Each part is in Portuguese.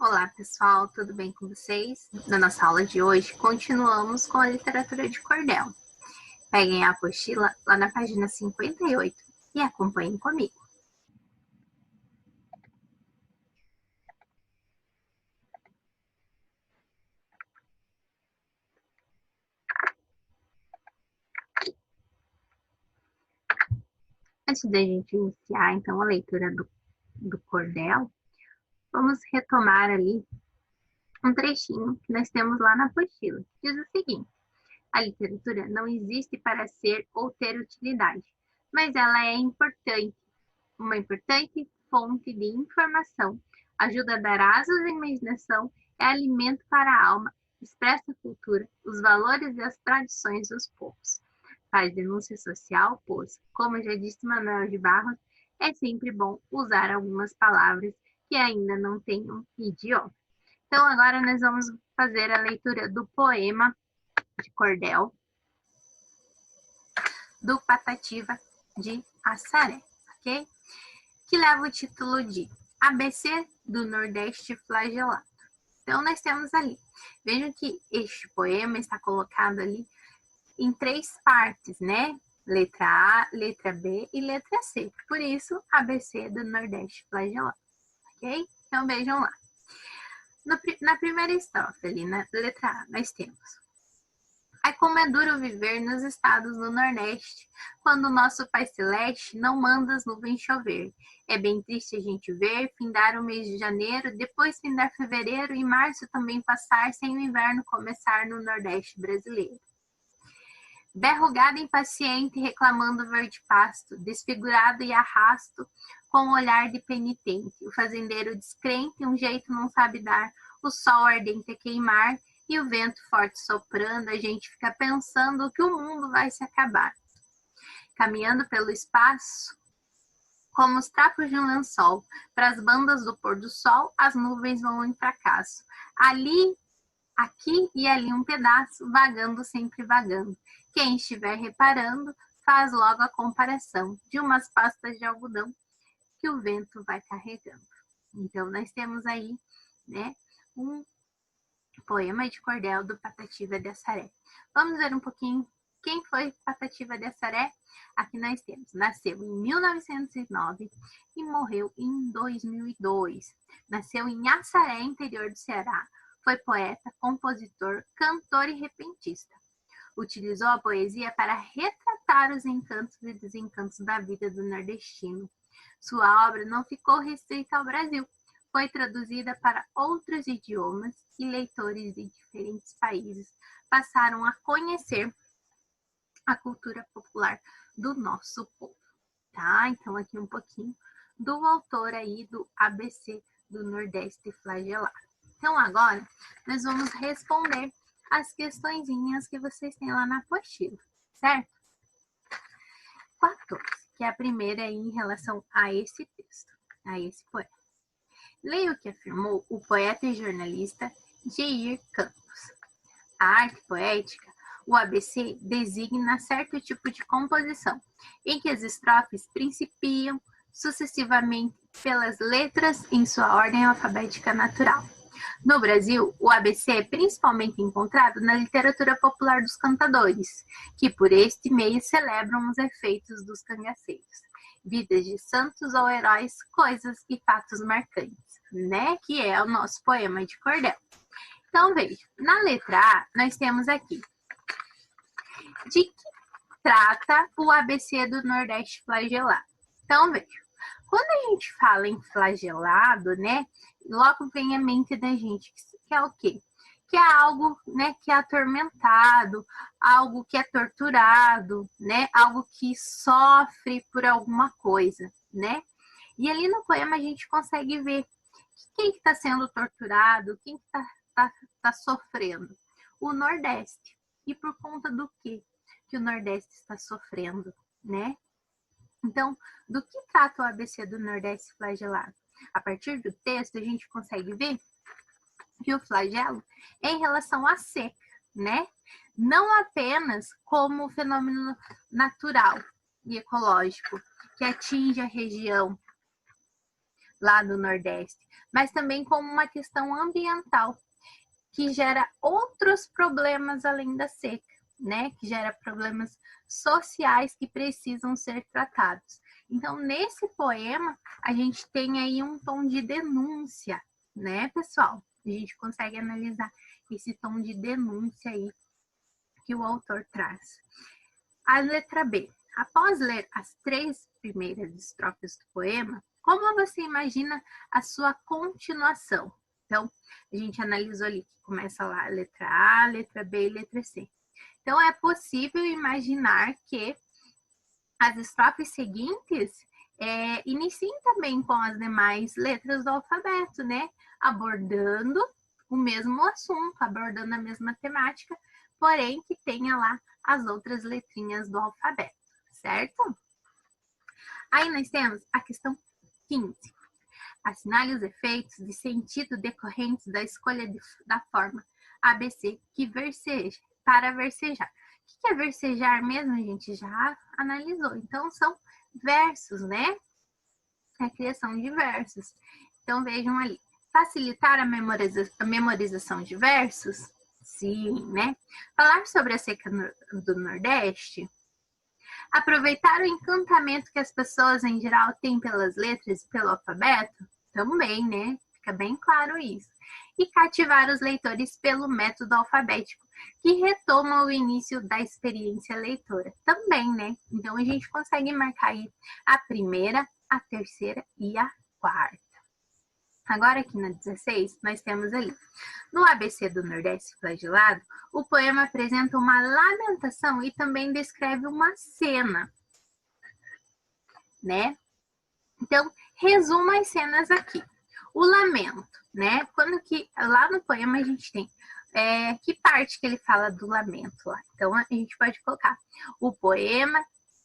Olá pessoal, tudo bem com vocês? Na nossa aula de hoje, continuamos com a literatura de cordel. Peguem a apostila lá na página 58 e acompanhem comigo. Antes da gente iniciar, então, a leitura do cordel, vamos retomar ali um trechinho que nós temos lá na apostila. Diz o seguinte: a literatura não existe para ser ou ter utilidade, mas ela é importante, uma importante fonte de informação, ajuda a dar asas à imaginação, é alimento para a alma, expressa a cultura, os valores e as tradições dos povos. Faz denúncia social, pois, como já disse Manuel de Barros, é sempre bom usar algumas palavras que ainda não têm um idioma. Então, agora nós vamos fazer a leitura do poema de cordel do Patativa de Assaré, ok? Que leva o título de ABC do Nordeste Flagelado. Então, nós temos ali. Vejam que este poema está colocado ali em 3 partes, né? Letra A, letra B e letra C. Por isso, ABC do Nordeste Flagelado, ok? Então, vejam lá. Na primeira estrofe, ali na letra A, nós temos: ai, como é duro viver nos estados do Nordeste, quando o nosso Pai Celeste não manda as nuvens chover. É bem triste a gente ver findar o mês de janeiro, depois findar fevereiro e março também passar, sem o inverno começar no Nordeste brasileiro. Berra o gado impaciente, reclamando verde pasto, desfigurado e arrasto, com um olhar de penitente. O fazendeiro descrente, um jeito não sabe dar, o sol ardente a queimar, e o vento forte soprando, a gente fica pensando que o mundo vai se acabar. Caminhando pelo espaço, como os trapos de um lençol, para as bandas do pôr do sol, as nuvens vão em fracasso. Ali, aqui e ali um pedaço, vagando, sempre vagando. Quem estiver reparando, faz logo a comparação de umas pastas de algodão que o vento vai carregando. Então, nós temos aí, né, um poema de cordel do Patativa de Assaré. Vamos ver um pouquinho quem foi Patativa de Assaré? Aqui nós temos: nasceu em 1909 e morreu em 2002. Nasceu em Assaré, interior do Ceará. Foi poeta, compositor, cantor e repentista. Utilizou a poesia para retratar os encantos e desencantos da vida do nordestino. Sua obra não ficou restrita ao Brasil. Foi traduzida para outros idiomas e leitores de diferentes países passaram a conhecer a cultura popular do nosso povo, tá? Então, aqui um pouquinho do autor aí do ABC do Nordeste Flagelado. Então, agora, nós vamos responder as questõezinhas que vocês têm lá na apostila, certo? 14, que é a primeira aí em relação a esse texto, a esse poema. Leia o que afirmou o poeta e jornalista Jair Campos. A arte poética, o ABC, designa certo tipo de composição, em que as estrofes principiam sucessivamente pelas letras em sua ordem alfabética natural. No Brasil, o ABC é principalmente encontrado na literatura popular dos cantadores, que por este meio celebram os efeitos dos cangaceiros, vidas de santos ou heróis, coisas e fatos marcantes, né? Que é o nosso poema de cordel. Então, veja, na letra A, nós temos aqui: de que trata o ABC do Nordeste Flagelado? Então, veja, quando a gente fala em flagelado, né, logo vem à mente da gente que é o quê? Que é algo, né, que é atormentado, algo que é torturado, né, algo que sofre por alguma coisa, né? E ali no poema a gente consegue ver quem que está sendo torturado, quem que tá sofrendo. O Nordeste. E por conta do quê que o Nordeste está sofrendo, né? Então, do que trata o ABC do Nordeste Flagelado? A partir do texto, a gente consegue ver que o flagelo é em relação à seca, né? Não apenas como fenômeno natural e ecológico que atinge a região lá do Nordeste, mas também como uma questão ambiental, que gera outros problemas além da seca, né? Que gera problemas sociais que precisam ser tratados. Então, nesse poema, a gente tem aí um tom de denúncia, né, pessoal? A gente consegue analisar esse tom de denúncia aí que o autor traz. A letra B. Após ler as 3 primeiras estrofes do poema, como você imagina a sua continuação? Então, a gente analisou ali que começa lá a letra A, letra B e letra C. Então, é possível imaginar que as estrofes seguintes iniciem também com as demais letras do alfabeto, né? Abordando o mesmo assunto, abordando a mesma temática, porém que tenha lá as outras letrinhas do alfabeto, certo? Aí nós temos a questão 15. Assinale os efeitos de sentido decorrentes da escolha da forma ABC que verseja, para versejar. O que é versejar mesmo? A gente já analisou. Então, são versos, né? É a criação de versos. Então, vejam ali. Facilitar a memorização de versos? Sim, né? Falar sobre a seca do Nordeste? Aproveitar o encantamento que as pessoas, em geral, têm pelas letras e pelo alfabeto? Também, né? Fica bem claro isso. E cativar os leitores pelo método alfabético, que retoma o início da experiência leitora. Também, né? Então, a gente consegue marcar aí a primeira, a terceira e a quarta. Agora, aqui na 16, nós temos ali. No ABC do Nordeste Flagelado, o poema apresenta uma lamentação e também descreve uma cena, né? Então, resuma as cenas aqui. O lamento, né? Quando que lá no poema a gente tem que parte que ele fala do lamento lá. Então, a gente pode colocar o poema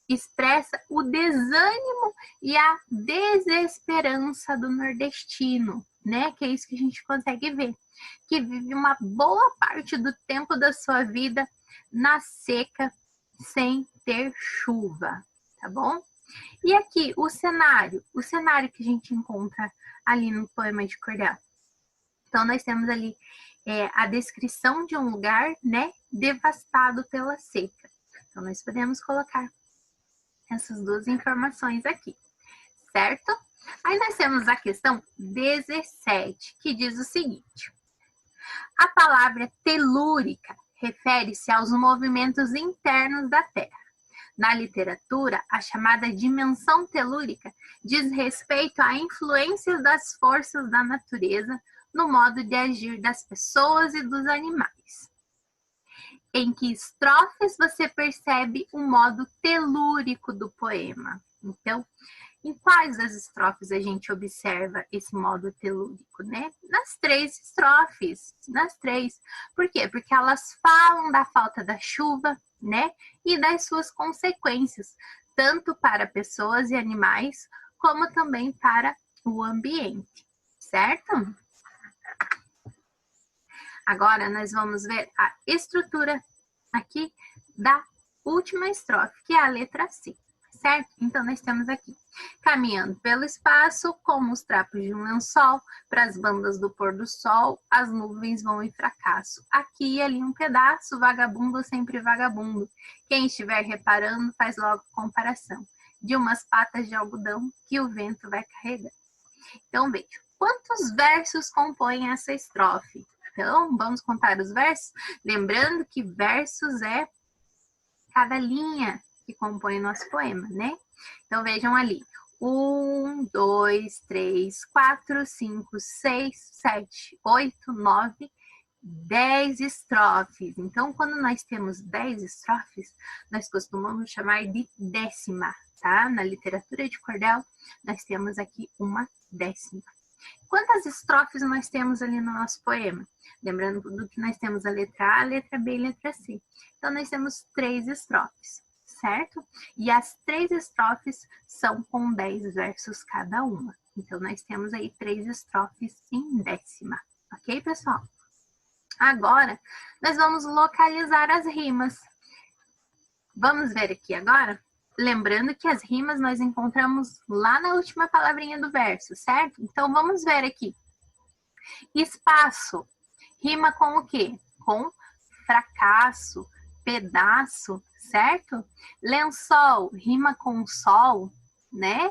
expressa o desânimo e a desesperança do nordestino, né? Que é isso que a gente consegue ver, que vive uma boa parte do tempo da sua vida na seca, sem ter chuva, tá bom? E aqui, o cenário que a gente encontra ali no poema de Cordel. Então, nós temos ali a descrição de um lugar, né, devastado pela seca. Então, nós podemos colocar essas duas informações aqui, certo? Aí nós temos a questão 17, que diz o seguinte. A palavra telúrica refere-se aos movimentos internos da Terra. Na literatura, a chamada dimensão telúrica diz respeito à influência das forças da natureza no modo de agir das pessoas e dos animais. Em que estrofes você percebe o modo telúrico do poema? Então, em quais das estrofes a gente observa esse modo telúrico, né? Nas 3 estrofes, nas 3. Por quê? Porque elas falam da falta da chuva, né? E das suas consequências, tanto para pessoas e animais, como também para o ambiente, certo? Agora, nós vamos ver a estrutura aqui da última estrofe, que é a letra C, certo? Então, nós temos aqui, caminhando pelo espaço, como os trapos de um lençol, para as bandas do pôr do sol, as nuvens vão em fracasso. Aqui e ali um pedaço, vagabundo sempre vagabundo. Quem estiver reparando, faz logo comparação de umas patas de algodão que o vento vai carregar. Então, veja, quantos versos compõem essa estrofe? Então, vamos contar os versos? Lembrando que versos é cada linha que compõe o nosso poema, né? Então, vejam ali. 1, 2, 3, 4, 5, 6, 7, 8, 9, 10 estrofes. Então, quando nós temos 10 estrofes, nós costumamos chamar de décima, tá? Na literatura de cordel, nós temos aqui uma décima. Quantas estrofes nós temos ali no nosso poema? Lembrando do que nós temos a letra A, a letra B e a letra C. Então, nós temos 3 estrofes, certo? E as 3 estrofes são com 10 versos cada uma. Então, nós temos aí 3 estrofes em décima. Ok, pessoal? Agora, nós vamos localizar as rimas. Vamos ver aqui agora? lembrando que as rimas nós encontramos lá na última palavrinha do verso, certo? Então, vamos ver aqui. Espaço rima com o quê? Com fracasso, pedaço, certo? Lençol rima com sol, né?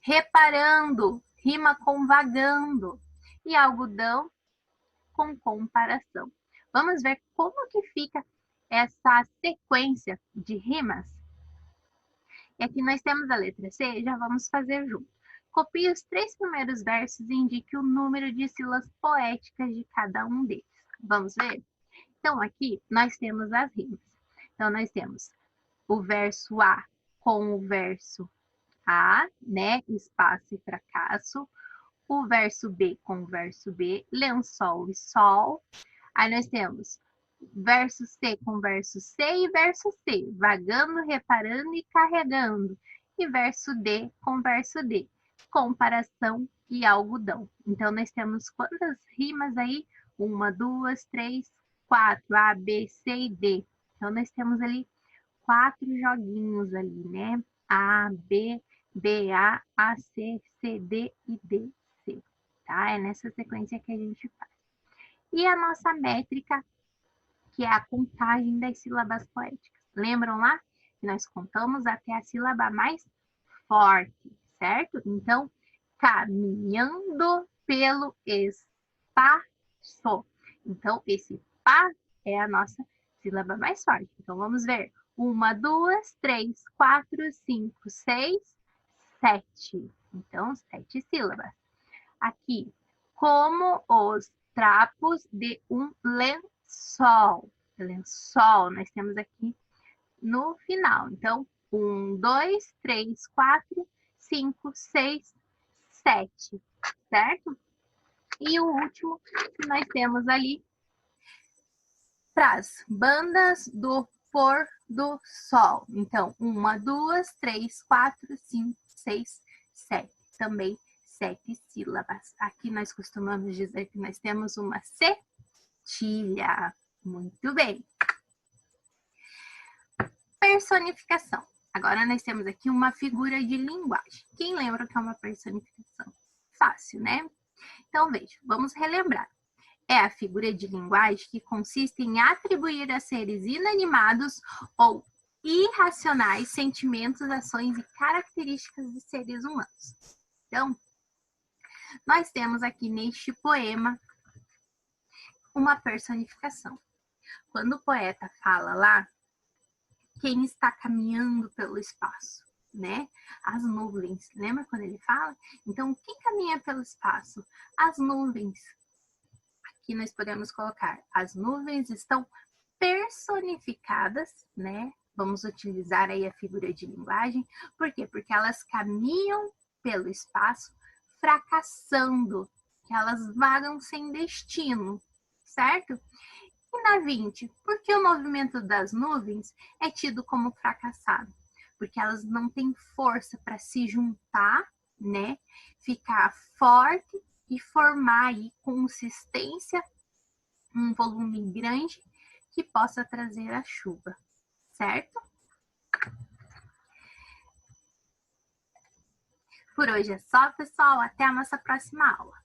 Reparando rima com vagando. E algodão com comparação. Vamos ver como que fica essa sequência de rimas? E aqui nós temos a letra C, já vamos fazer junto. Copie os 3 primeiros versos e indique o número de sílabas poéticas de cada um deles. Vamos ver? Então, aqui nós temos as rimas. Então, nós temos o verso A com o verso A, né? Espaço e fracasso. O verso B com o verso B, lençol e sol. Aí nós temos verso C com verso C e verso C, vagando, reparando e carregando. E verso D com verso D, comparação e algodão. Então, nós temos quantas rimas aí? 1, 2, 3, 4, A, B, C e D. Então, nós temos ali 4 joguinhos ali, né? A, B, B, A, C, C, D e D, C. Tá? É nessa sequência que a gente faz. E a nossa métrica, que é a contagem das sílabas poéticas. Lembram lá que nós contamos até a sílaba mais forte, certo? Então, caminhando pelo espaço. Então, esse pá é a nossa sílaba mais forte. Então, vamos ver. 1, 2, 3, 4, 5, 6, 7. Então, 7 sílabas. Aqui, como os trapos de um lençol. Lençol, nós temos aqui no final. Então, 1, 2, 3, 4, 5, 6, 7, certo? E o último que nós temos ali, traz bandas do pôr do sol. Então, 1, 2, 3, 4, 5, 6, 7. Também 7 sílabas. Aqui nós costumamos dizer que nós temos uma cedilha. Muito bem. Personificação. Agora nós temos aqui uma figura de linguagem. Quem lembra o que é uma personificação? Fácil, né? Então, veja, vamos relembrar. É a figura de linguagem que consiste em atribuir a seres inanimados ou irracionais sentimentos, ações e características de seres humanos. Então, nós temos aqui neste poema uma personificação. Quando o poeta fala lá, quem está caminhando pelo espaço, né? As nuvens. Lembra quando ele fala? Então, quem caminha pelo espaço? As nuvens. Aqui nós podemos colocar, as nuvens estão personificadas, né? Vamos utilizar aí a figura de linguagem. Por quê? Porque elas caminham pelo espaço fracassando, que elas vagam sem destino, certo? E na 20, por que o movimento das nuvens é tido como fracassado? Porque elas não têm força para se juntar, né? Ficar forte e formar aí consistência, um volume grande que possa trazer a chuva, certo? Por hoje é só, pessoal. Até a nossa próxima aula.